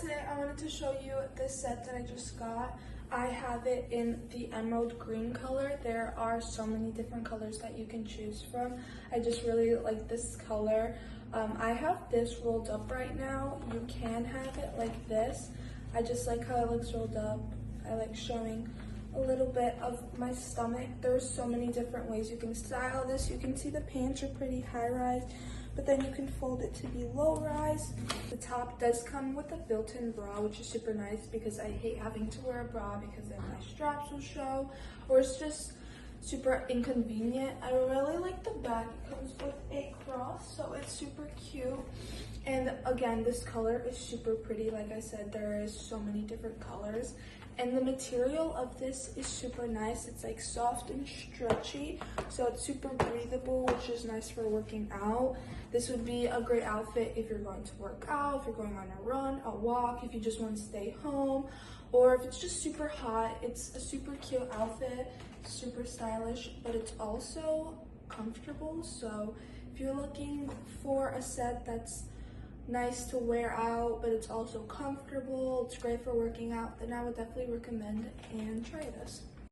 today I wanted to show you this set that I just got. I have it in the emerald green color. There are so many different colors that you can choose from. I just really like this color. I have this rolled up right now. You can have it like this. I just like how it looks rolled up. I like showing a little bit of my stomach. There's so many different ways you can style this. You can see the pants are pretty high rise, but then you can fold it to be low rise. The top does come with a built-in bra, which is super nice because I hate having to wear a bra because then my straps will show, or it's just super inconvenient. I really like the back. It comes with a cross, so it's super cute. And again, this color is super pretty. Like I said, there is so many different colors. And the material of this is super nice. It's like soft and stretchy, so it's super breathable, which is nice for working out. This would be a great outfit if you're going to work out, if you're going on a run, a walk, if you just want to stay home, or if it's just super hot. It's a super cute outfit, super stylish, but it's also comfortable. So if you're looking for a set that's nice to wear out, but it's also comfortable, it's great for working out, then I would definitely recommend and try this.